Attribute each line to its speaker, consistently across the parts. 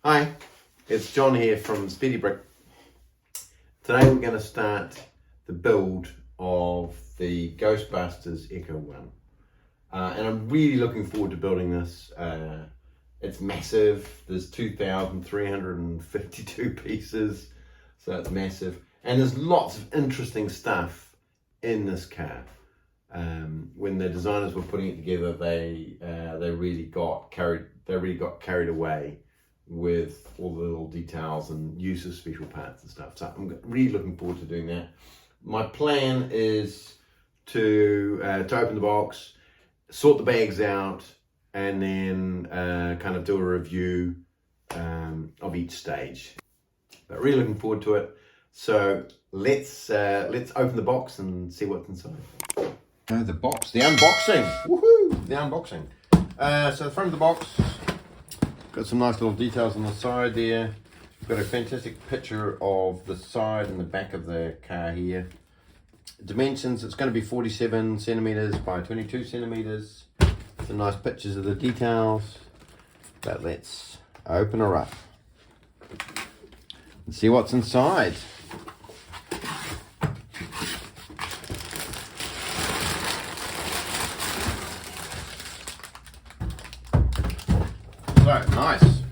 Speaker 1: Hi, it's John here from Speedy Brick. Today we're going to start the build of the Ghostbusters Echo 1. And I'm really looking forward to building this. It's massive. There's 2,352 pieces, so it's massive. And there's lots of interesting stuff in this car. When the designers were putting it together, they really got carried away with all the little details and use of special parts and stuff. So I'm really looking forward to doing that. My plan is to open the box, sort the bags out, and then kind of do a review of each stage. But really looking forward to it. So let's open the box and see what's inside. The box, the unboxing. Woohoo! The unboxing. So the front of the box. Got some nice little details on the side there. We've got a fantastic picture of the side and the back of the car here. Dimensions, it's going to be 47 centimeters by 22 centimeters. Some nice pictures of the details. But let's open her up and see what's inside. So nice.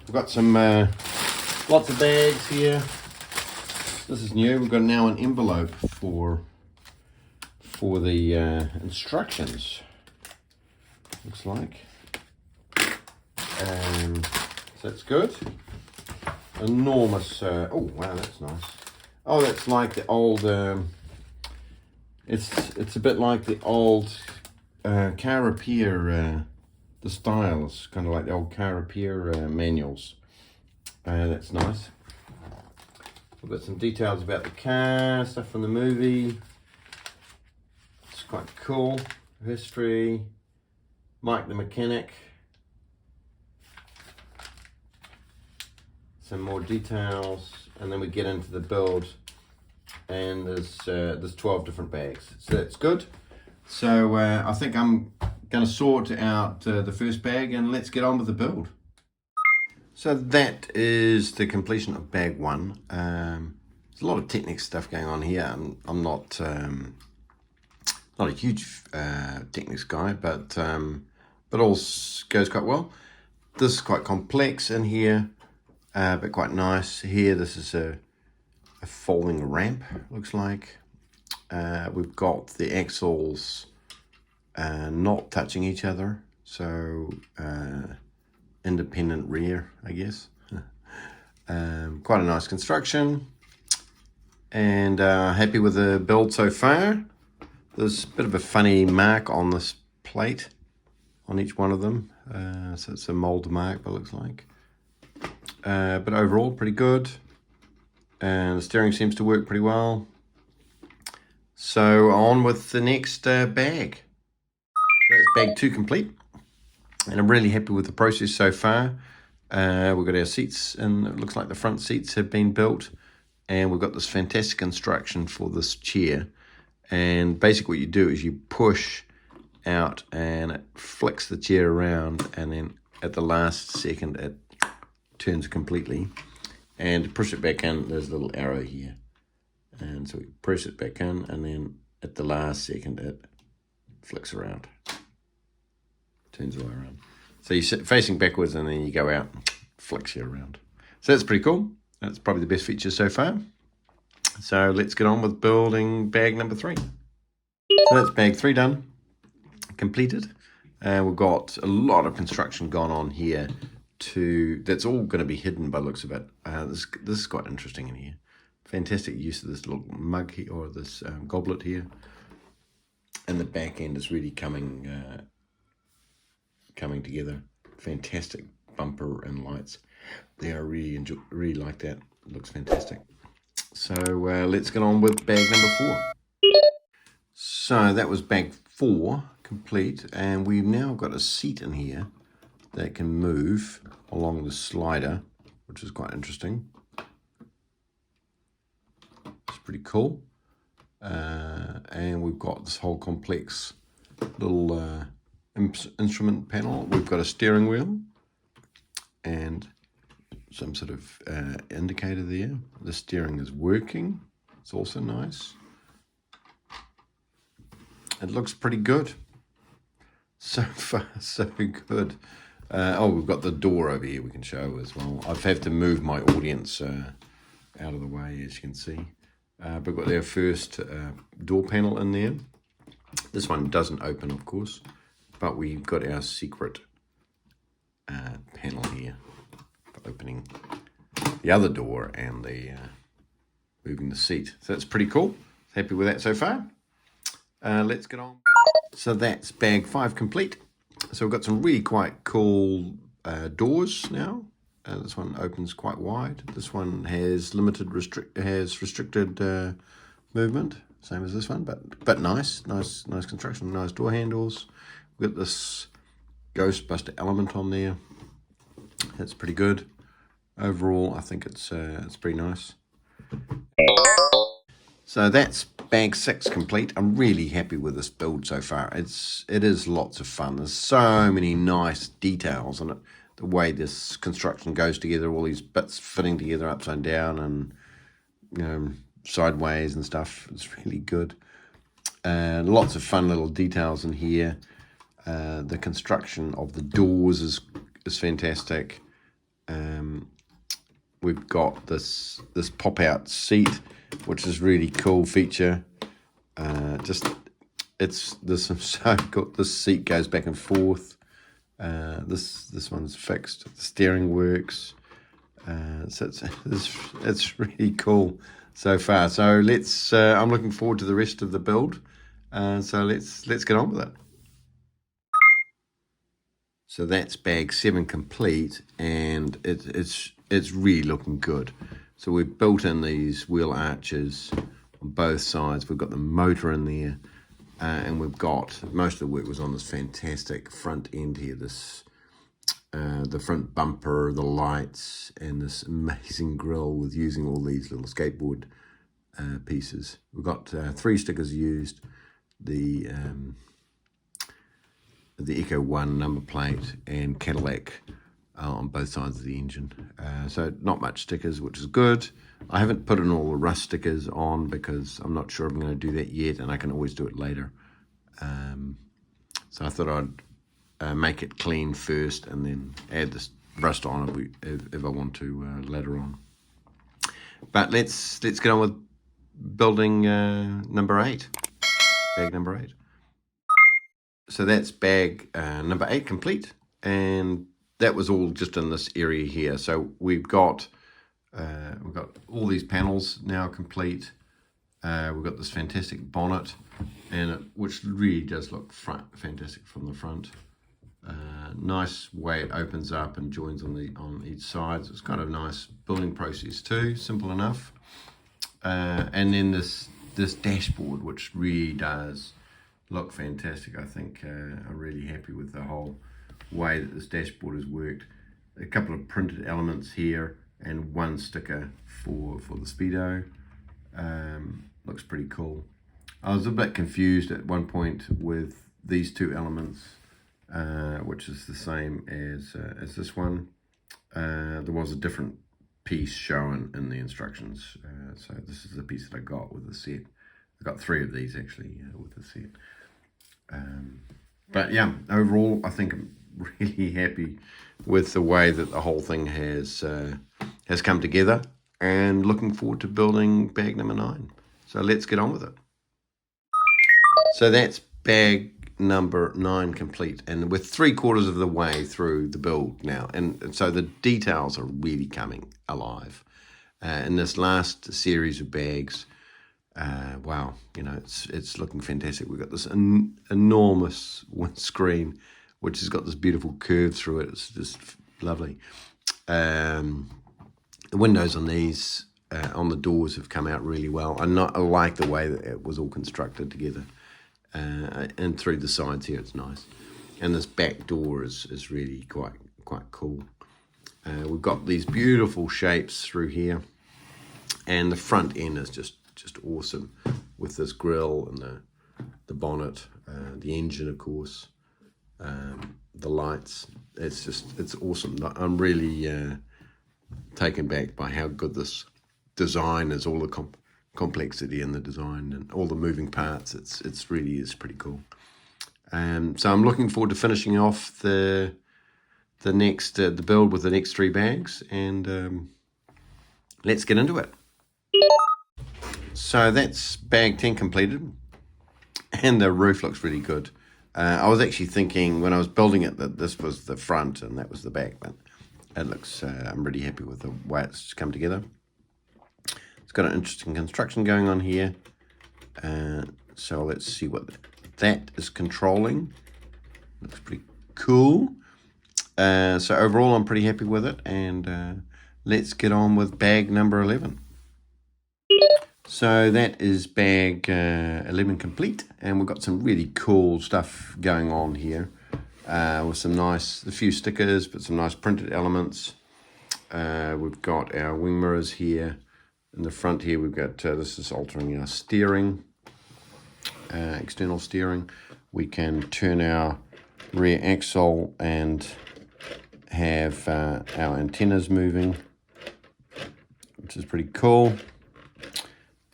Speaker 1: We've got some lots of bags here. This is new. We've got now an envelope for the instructions. Looks like. So that's good. Enormous. Oh wow, that's nice. Oh, that's like the old. It's a bit like the old car repair. The style is kind of like the old car repair manuals. That's nice. We've got some details about the car, stuff from the movie. It's quite cool. History. Mike the mechanic. Some more details, and then we get into the build. And there's 12 different bags, so that's good. So I think I'm going to sort out the first bag and let's get on with the build. So that is the completion of bag one. There's a lot of technical stuff going on here. I'm not a huge techniques guy, but all goes quite well. This is quite complex in here, but quite nice. Here, this is a folding ramp, looks like. We've got the axles not touching each other, so independent rear, I guess. Quite a nice construction, and happy with the build so far. There's a bit of a funny mark on this plate on each one of them, so it's a mold mark, but it looks like. But overall, pretty good, and the steering seems to work pretty well. So on with the next bag. That's bag two complete, and I'm really happy with the process so far. We've got our seats, and it looks like the front seats have been built, and we've got this fantastic instruction for this chair. And basically what you do is you push out and it flicks the chair around, and then at the last second it turns completely. And to push it back in, there's a little arrow here, and so we press it back in, and then at the last second it flicks around, turns all the way around. So you sit facing backwards, and then you go out, flicks you around. So that's pretty cool. That's probably the best feature so far. So let's get on with building bag number 3. So that's bag 3 done, completed. We've got a lot of construction gone on here. That's all going to be hidden by the looks of it. This is quite interesting in here. Fantastic use of this little mug here, or this goblet here. And the back end is really coming together. Fantastic bumper and lights. They are really like that. It looks fantastic. So let's get on with bag number 4. So that was bag 4 complete, and we've now got a seat in here that can move along the slider, which is quite interesting. It's pretty cool. And we've got this whole complex little instrument panel. We've got a steering wheel and some sort of indicator there. The steering is working. It's also nice. It looks pretty good. So far, so good. We've got the door over here we can show as well. I've had to move my audience out of the way, as you can see. But we've got our first door panel in there. This one doesn't open, of course, but we've got our secret panel here for opening the other door and the moving the seat. So that's pretty cool. Happy with that so far. Let's get on. So that's bag 5 complete. So we've got some really quite cool doors now. This one opens quite wide. This one has restricted movement, same as this one, but nice construction, nice door handles. We've got this Ghostbuster element on there. That's pretty good. Overall, I think it's pretty nice. So that's bag 6 complete. I'm really happy with this build so far. It is lots of fun. There's so many nice details in it. The way this construction goes together, all these bits fitting together upside down and, you know, sideways and stuff. It's really good. Lots of fun little details in here. The construction of the doors is fantastic. We've got this pop-out seat, which is really cool feature. It's so cool. This seat goes back and forth. This one's fixed. The steering works. So it's really cool so far. So let's. I'm looking forward to the rest of the build. So let's get on with it. So that's bag 7 complete, and it's really looking good. So we've built in these wheel arches on both sides. We've got the motor in there, and we've got, most of the work was on this fantastic front end here, this the front bumper, the lights, and this amazing grille with using all these little skateboard pieces. We've got 3 stickers used, the Echo 1 number plate and Cadillac on both sides of the engine. So not much stickers, which is good. I haven't put in all the rust stickers on because I'm not sure I'm going to do that yet, and I can always do it later. So I thought I'd make it clean first and then add this rust on if I want to later on. But let's get on with building number 8, bag number 8. So that's bag number 8 complete, and that was all just in this area here. So we've got all these panels now complete. We've got this fantastic bonnet, which really does look fantastic from the front. Nice way it opens up and joins on each side. So it's kind of nice building process too, simple enough. And then this dashboard, which really does look fantastic. I think I'm really happy with the whole way that this dashboard has worked. A couple of printed elements here and 1 sticker for the speedo. Looks pretty cool. I was a bit confused at one point with these 2 elements, which is the same as this one. There was a different piece shown in the instructions, so this is the piece that I got with the set. I got 3 of these actually with the set. But yeah, overall I think I'm really happy with the way that the whole thing has come together, and looking forward to building bag number 9. So let's get on with it. So that's bag number 9 complete, and we're 3/4 of the way through the build now, and so the details are really coming alive in this last series of bags. Wow, you know, it's looking fantastic. We've got this enormous windscreen, which has got this beautiful curve through it. It's just lovely. The windows on these, on the doors, have come out really well. I like the way that it was all constructed together. And through the sides here, it's nice. And this back door is really quite cool. We've got these beautiful shapes through here, and the front end is just awesome with this grille and the bonnet, the engine, of course, the lights. It's awesome. I'm really taken back by how good this design is, all the complexity in the design and all the moving parts. It's really is pretty cool. So I'm looking forward to finishing off the build with the next 3 bags, and let's get into it. So that's bag 10 completed, and the roof looks really good. I was actually thinking when I was building it that this was the front and that was the back, but it looks, I'm really happy with the way it's come together. It's got an interesting construction going on here. So let's see what that is controlling. Looks pretty cool. So overall, I'm pretty happy with it, and let's get on with bag number 11. So that is bag 11 complete, and we've got some really cool stuff going on here with some nice, a few stickers, but some nice printed elements. We've got our wing mirrors here. In the front here, we've got, this is altering our steering, external steering. We can turn our rear axle and have our antennas moving, which is pretty cool.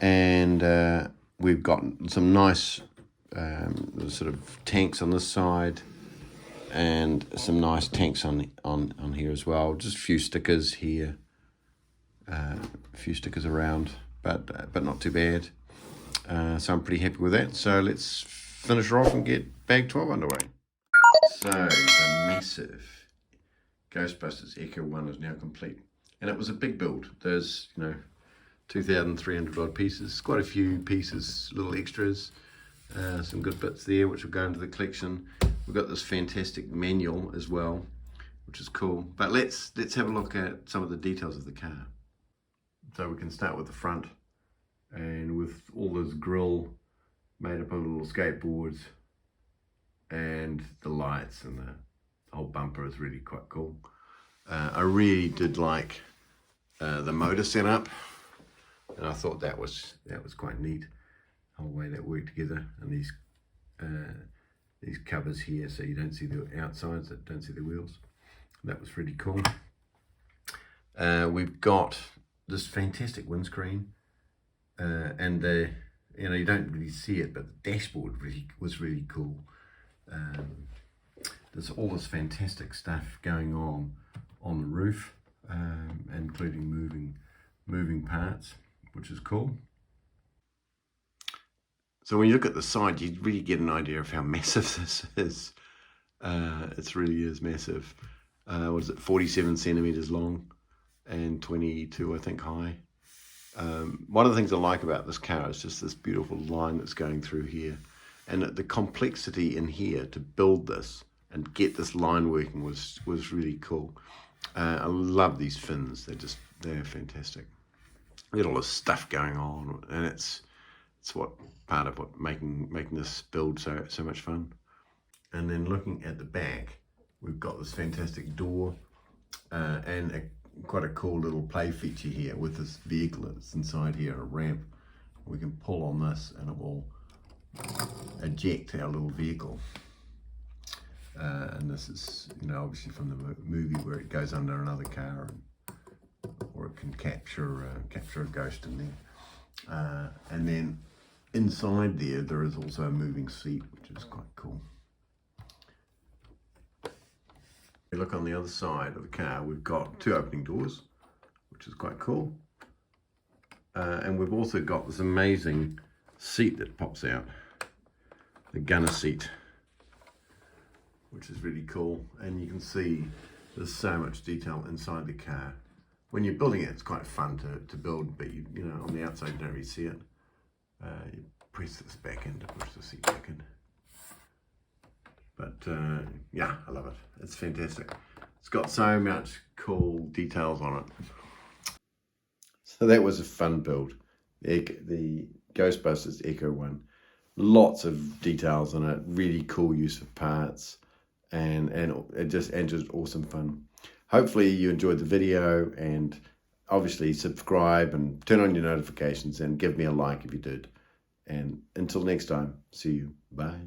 Speaker 1: And we've got some nice sort of tanks on this side, and some nice tanks on here as well. Just a few stickers here, a few stickers around, but not too bad. So I'm pretty happy with that. So let's finish her off and get bag 12 underway. So the massive Ghostbusters Echo 1 is now complete, and it was a big build. There's 2,300 odd pieces, quite a few pieces, little extras, some good bits there which will go into the collection. We've got this fantastic manual as well, which is cool. But let's have a look at some of the details of the car. So we can start with the front, and with all this grille made up of little skateboards, and the lights, and the whole bumper is really quite cool. I really did like the motor setup. And I thought that was quite neat, the whole way that worked together. And these covers here, so you don't see the outsides, don't see the wheels. That was really cool. We've got this fantastic windscreen, and you don't really see it, but the dashboard was really cool. There's all this fantastic stuff going on the roof, including moving parts, which is cool. So when you look at the side, you really get an idea of how massive this is. It really is massive. What is it, 47 centimeters long and 22, I think, high. One of the things I like about this car is just this beautiful line that's going through here. And the complexity in here to build this and get this line working was really cool. I love these fins. They're fantastic. Get all this stuff going on, and it's what part of what making this build so much fun. And then looking at the back, we've got this fantastic door, and quite a cool little play feature here with this vehicle that's inside here, a ramp. We can pull on this and it will eject our little vehicle. And this is, obviously from the movie where it goes under another car, or it can capture a ghost in there. And then inside there is also a moving seat, which is quite cool. We look on the other side of the car, we've got 2 opening doors, which is quite cool. And we've also got this amazing seat that pops out, the gunner seat, which is really cool. And you can see there's so much detail inside the car. When you're building it, it's quite fun to build, but on the outside you don't really see it. You press this back in to push the seat back in. But yeah, I love it. It's fantastic. It's got so much cool details on it. So that was a fun build. The Ghostbusters Echo 1. Lots of details on it. Really cool use of parts, and just awesome fun. Hopefully you enjoyed the video, and obviously subscribe and turn on your notifications and give me a like if you did. And until next time, see you. Bye.